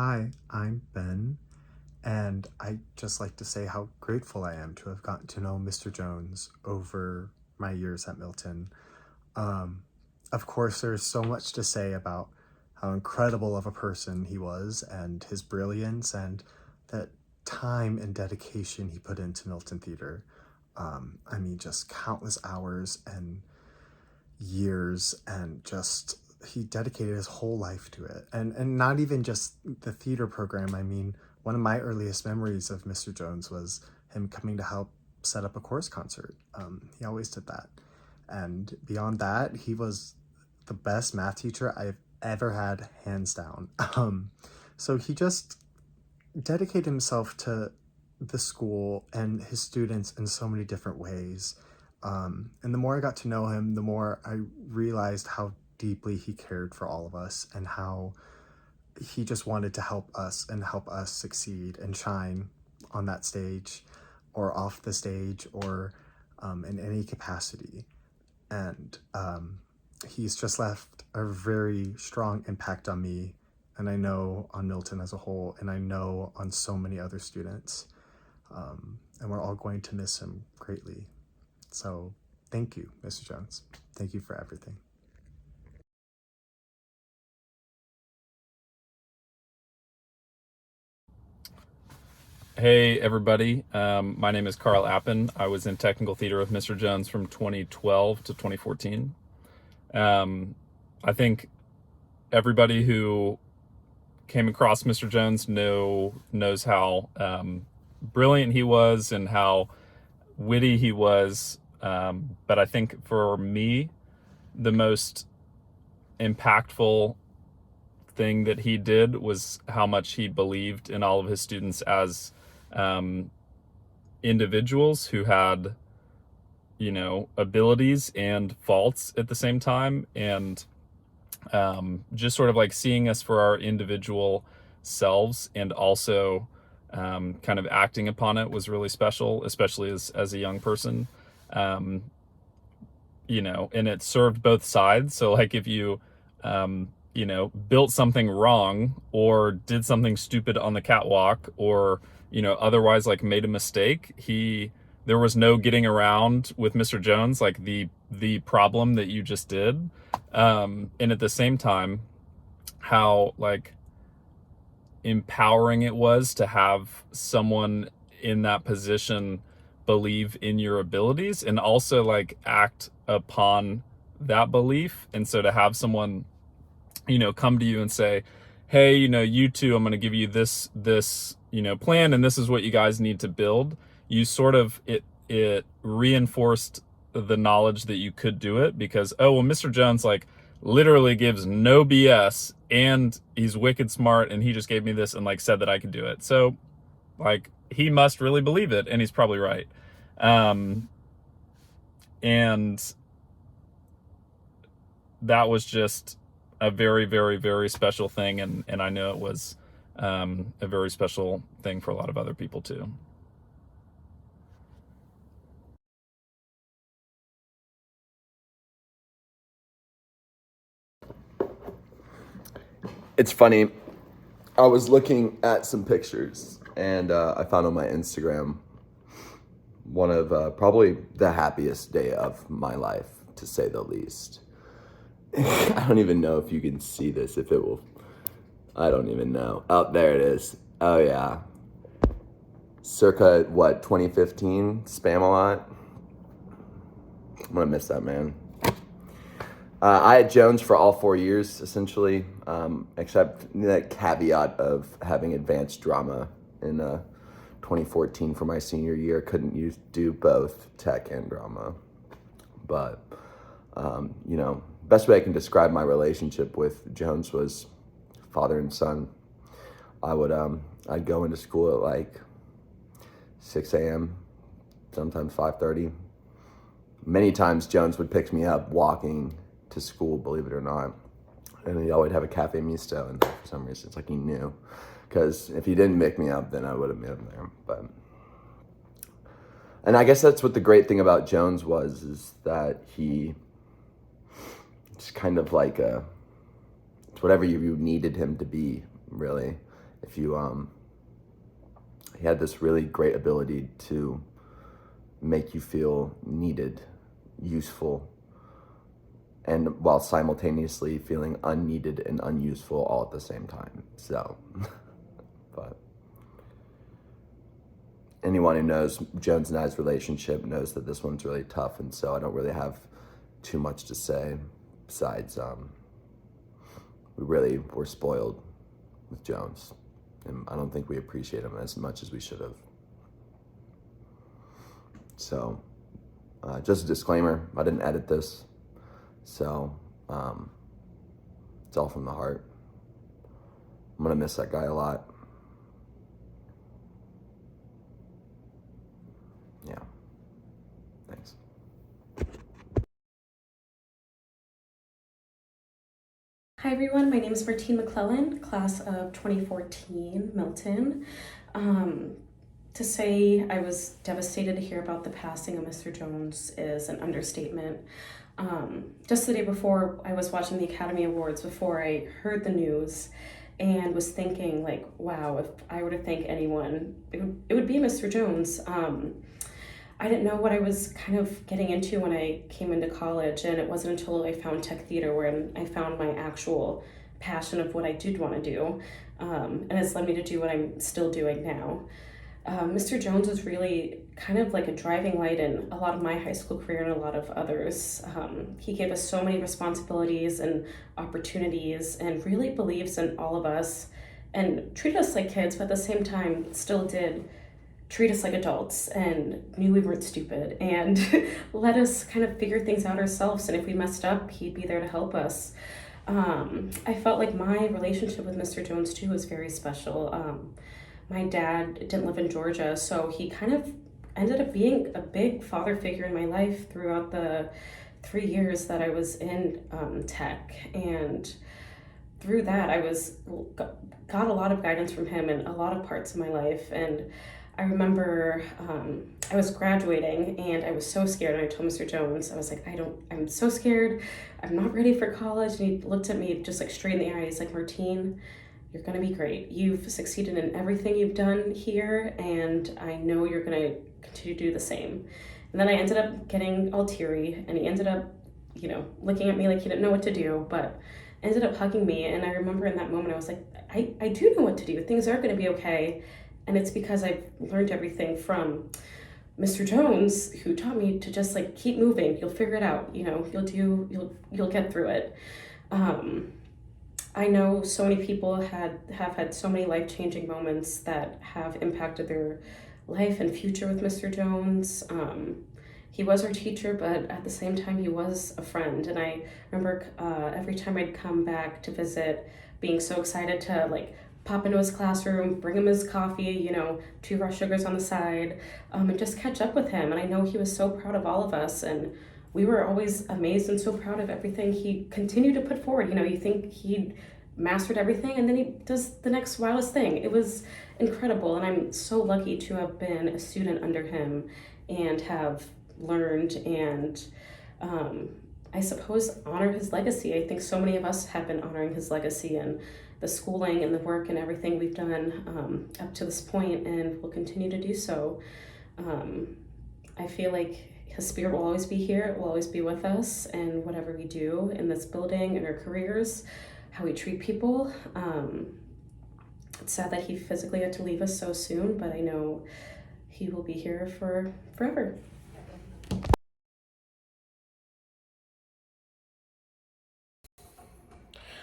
Hi, I'm Ben, and I'd just like to say how grateful I am to have gotten to know Mr. Jones over my years at Milton. Um, of course, there's so much to say about how incredible of a person he was and his brilliance and that time and dedication he put into Milton Theater. Just countless hours and years, and just he dedicated his whole life to it, and not even just the theater program. One of my earliest memories of Mr. Jones was him coming to help set up a chorus concert. He always did that, and beyond that, he was the best math teacher I've ever had, hands down. So he just dedicated himself to the school and his students in so many different ways. And the more I got to know him, the more I realized how deeply he cared for all of us and how he just wanted to help us and help us succeed and shine on that stage or off the stage or in any capacity. And he's just left a very strong impact on me, and I know on Milton as a whole, and I know on so many other students. And we're all going to miss him greatly. So thank you, Mr. Jones. Thank you for everything. Hey, everybody. My name is Carl Appen. I was in technical theater with Mr. Jones from 2012 to 2014. I think everybody who came across Mr. Jones knows how brilliant he was and how witty he was. But I think for me, the most impactful thing that he did was how much he believed in all of his students as um, individuals who had, abilities and faults at the same time. And just sort of like seeing us for our individual selves and also kind of acting upon it was really special, especially as a young person. Um, and it served both sides. So like if you, built something wrong or did something stupid on the catwalk or, otherwise like made a mistake, there was no getting around with Mr. Jones, like the problem that you just did. And at the same time, how like empowering it was to have someone in that position believe in your abilities and also like act upon that belief. And so to have someone, come to you and say, hey, you two, I'm going to give you this plan, and this is what you guys need to build. You sort of, it reinforced the knowledge that you could do it, because, oh, well, Mr. Jones like literally gives no BS and he's wicked smart and he just gave me this and like said that I could do it. So like he must really believe it, and he's probably right. And that was just a very, very, very special thing. And I know it was a very special thing for a lot of other people too. It's funny. I was looking at some pictures and I found on my Instagram one of probably the happiest day of my life, to say the least. I don't even know if you can see this, if it will. I don't even know. Oh, there it is. Oh, yeah. Circa, what, 2015? Spamalot? I'm going to miss that, man. I had Jones for all 4 years, essentially, except that caveat of having advanced drama in 2014 for my senior year. Couldn't do both tech and drama. But, best way I can describe my relationship with Jones was father and son. I'd go into school at like 6 a.m., sometimes 5:30. Many times Jones would pick me up walking to school, believe it or not. And he always have a Cafe Misto in there for some reason. It's like he knew. Because if he didn't pick me up, then I would have met him there. And I guess that's what the great thing about Jones was, is that he just kind of like it's whatever you needed him to be, really. he had this really great ability to make you feel needed, useful, and while simultaneously feeling unneeded and unuseful all at the same time. So, but anyone who knows Jones and I's relationship knows that this one's really tough, and so I don't really have too much to say besides we really were spoiled with Jones, and I don't think we appreciate him as much as we should have. So, just a disclaimer, I didn't edit this, so it's all from the heart. I'm gonna miss that guy a lot. Yeah, thanks. Hi everyone, my name is Martine McClellan, class of 2014, Milton. To say I was devastated to hear about the passing of Mr. Jones is an understatement. Just the day before, I was watching the Academy Awards before I heard the news and was thinking like, wow, if I were to thank anyone, it would be Mr. Jones. I didn't know what I was kind of getting into when I came into college, and it wasn't until I found tech theater where I found my actual passion of what I did want to do, and it's led me to do what I'm still doing now. Mr. Jones was really kind of like a driving light in a lot of my high school career and a lot of others. He gave us so many responsibilities and opportunities and really believes in all of us and treated us like kids, but at the same time still did treat us like adults and knew we weren't stupid and let us kind of figure things out ourselves. And if we messed up, he'd be there to help us. I felt like my relationship with Mr. Jones too was very special. My dad didn't live in Georgia, so he kind of ended up being a big father figure in my life throughout the 3 years that I was in tech. And through that, got a lot of guidance from him in a lot of parts of my life. And I remember I was graduating and I was so scared, and I told Mr. Jones, I was like, I'm so scared, I'm not ready for college. And he looked at me just like straight in the eye. He's like, Martine, you're gonna be great. You've succeeded in everything you've done here, and I know you're gonna continue to do the same. And then I ended up getting all teary, and he ended up, looking at me like he didn't know what to do, but ended up hugging me. And I remember in that moment, I was like, I do know what to do. Things are gonna be okay. And it's because I've learned everything from Mr. Jones, who taught me to just like keep moving. You'll figure it out. You'll get through it. I know so many people have had so many life-changing moments that have impacted their life and future with Mr. Jones. He was our teacher, but at the same time, he was a friend. And I remember every time I'd come back to visit, being so excited to like pop into his classroom, bring him his coffee, 2 raw sugars on the side, and just catch up with him. And I know he was so proud of all of us, and we were always amazed and so proud of everything he continued to put forward. You think he'd mastered everything, and then he does the next wildest thing. It was incredible, and I'm so lucky to have been a student under him and have learned and I suppose honor his legacy. I think so many of us have been honoring his legacy and the schooling and the work and everything we've done up to this point, and will continue to do so. I feel like his spirit will always be here. It will always be with us, and whatever we do in this building, in our careers, how we treat people. It's sad that he physically had to leave us so soon, but I know he will be here for forever.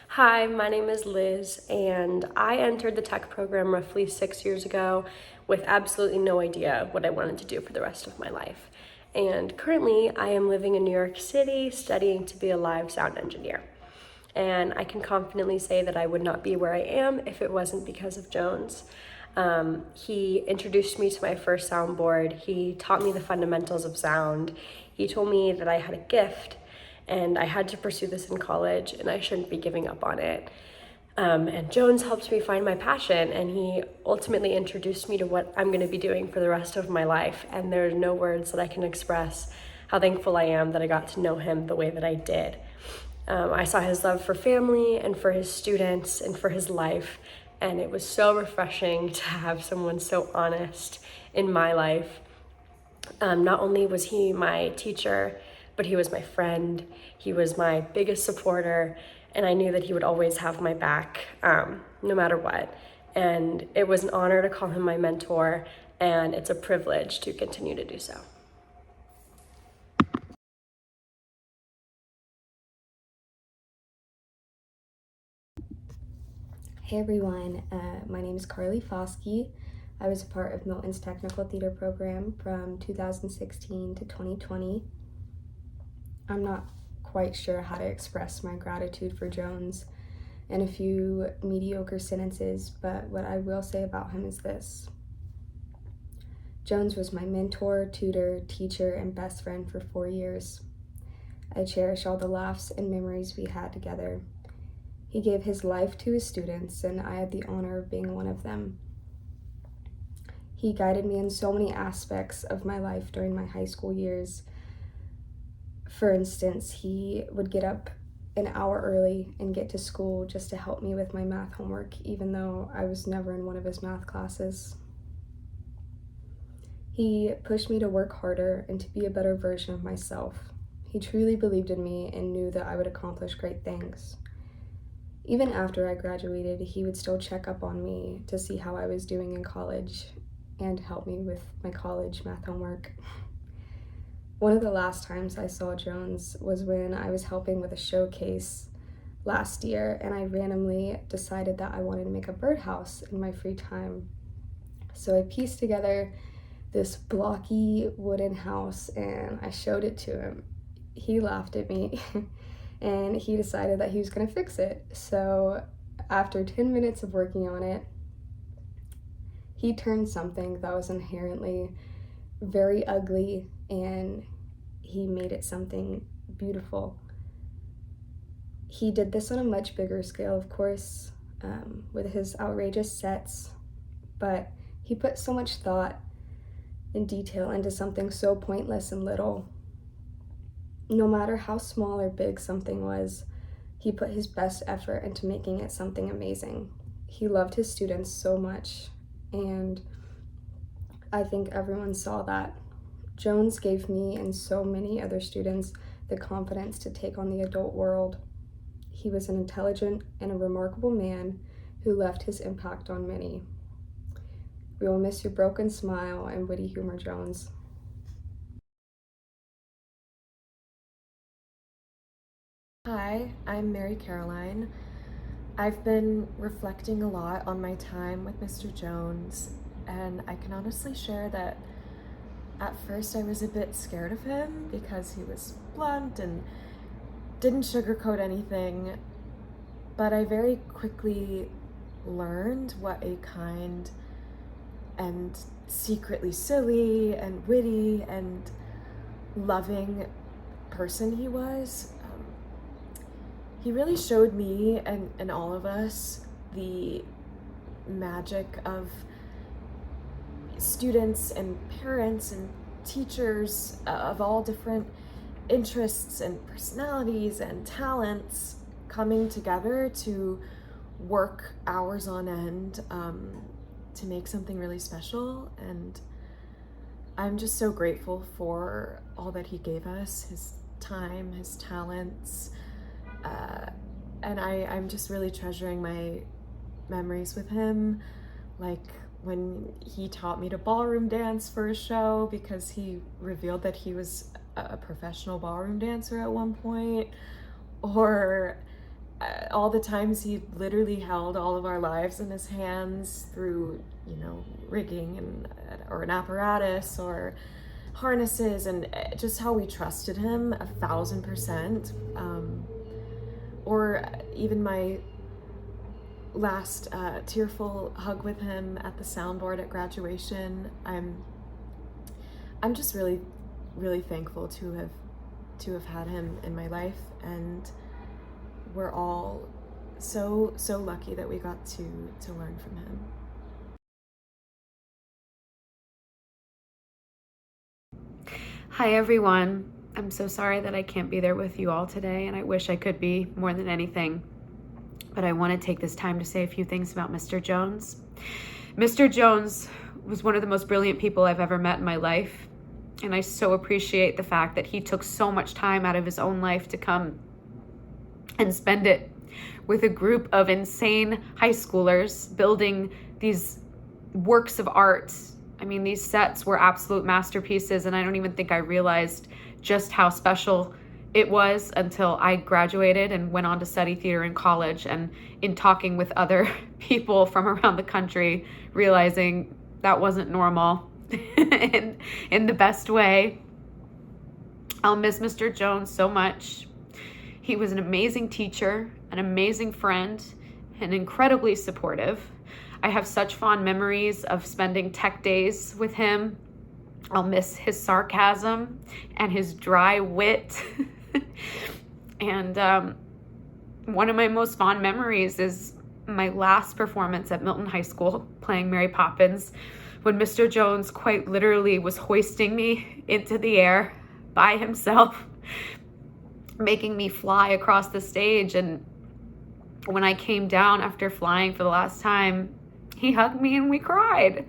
Hi, my name is Liz, and I entered the tech program roughly 6 years ago with absolutely no idea what I wanted to do for the rest of my life. And currently, I am living in New York City studying to be a live sound engineer. And I can confidently say that I would not be where I am if it wasn't because of Jones. He introduced me to my first soundboard. He taught me the fundamentals of sound. He told me that I had a gift and I had to pursue this in college and I shouldn't be giving up on it. And Jones helped me find my passion, and he ultimately introduced me to what I'm gonna be doing for the rest of my life. And there's no words that I can express how thankful I am that I got to know him the way that I did. I saw his love for family and for his students and for his life, And it was so refreshing to have someone so honest in my life. Not only was he my teacher, but he was my friend. He was my biggest supporter, and I knew that he would always have my back, no matter what. And it was an honor to call him my mentor, and it's a privilege to continue to do so. Hey everyone, my name is Carly Foskey. I was a part of Milton's technical theater program from 2016 to 2020. I'm not quite sure how to express my gratitude for Jones in a few mediocre sentences, but what I will say about him is this. Jones was my mentor, tutor, teacher, and best friend for 4 years. I cherish all the laughs and memories we had together. He gave his life to his students, and I had the honor of being one of them. He guided me in so many aspects of my life during my high school years. For instance, he would get up an hour early and get to school just to help me with my math homework, even though I was never in one of his math classes. He pushed me to work harder and to be a better version of myself. He truly believed in me and knew that I would accomplish great things. Even after I graduated, he would still check up on me to see how I was doing in college and help me with my college math homework. One of the last times I saw Jones was when I was helping with a showcase last year, and I randomly decided that I wanted to make a birdhouse in my free time. So I pieced together this blocky wooden house and I showed it to him. He laughed at me and he decided that he was going to fix it. So after 10 minutes of working on it, he turned something that was inherently very ugly and he made it something beautiful. He did this on a much bigger scale, of course, with his outrageous sets, but he put so much thought and detail into something so pointless and little. No matter how small or big something was, he put his best effort into making it something amazing. He loved his students so much, and I think everyone saw that. Jones gave me and so many other students the confidence to take on the adult world. He was an intelligent and a remarkable man who left his impact on many. We will miss your broken smile and witty humor, Jones. Hi, I'm Mary Caroline. I've been reflecting a lot on my time with Mr. Jones, and I can honestly share that at first I was a bit scared of him because he was blunt and didn't sugarcoat anything, but I very quickly learned what a kind and secretly silly and witty and loving person he was. He really showed me and all of us the magic of students and parents and teachers of all different interests and personalities and talents coming together to work hours on end to make something really special. And I'm just so grateful for all that he gave us, his time, his talents, and I'm just really treasuring my memories with him, like when he taught me to ballroom dance for a show because he revealed that he was a professional ballroom dancer at one point, or all the times he literally held all of our lives in his hands through, rigging and or an apparatus or harnesses, and just how we trusted him 1,000%. Or even my last tearful hug with him at the soundboard at graduation. I'm just really, really thankful to have had him in my life, and we're all so lucky that we got to learn from him. Hi everyone. I'm so sorry that I can't be there with you all today, and I wish I could be more than anything. but I want to take this time to say a few things about Mr. Jones. Mr. Jones was one of the most brilliant people I've ever met in my life, and I so appreciate the fact that he took so much time out of his own life to come and spend it with a group of insane high schoolers building these works of art. I mean, these sets were absolute masterpieces, and I don't even think I realized just how special it was until I graduated and went on to study theater in college, and in talking with other people from around the country, realizing that wasn't normal in the best way. I'll miss Mr. Jones so much. He was an amazing teacher, an amazing friend, and incredibly supportive. I have such fond memories of spending tech days with him. I'll miss his sarcasm and his dry wit. And one of my most fond memories is my last performance at Milton High School playing Mary Poppins, when Mr. Jones quite literally was hoisting me into the air by himself, making me fly across the stage. And when I came down after flying for the last time, he hugged me and we cried.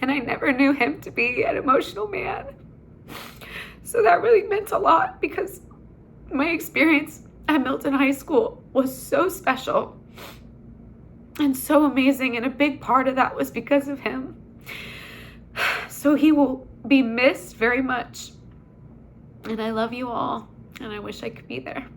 And I never knew him to be an emotional man. So that really meant a lot, because my experience at Milton High School was so special and so amazing, and a big part of that was because of him. So he will be missed very much. And I love you all, and I wish I could be there.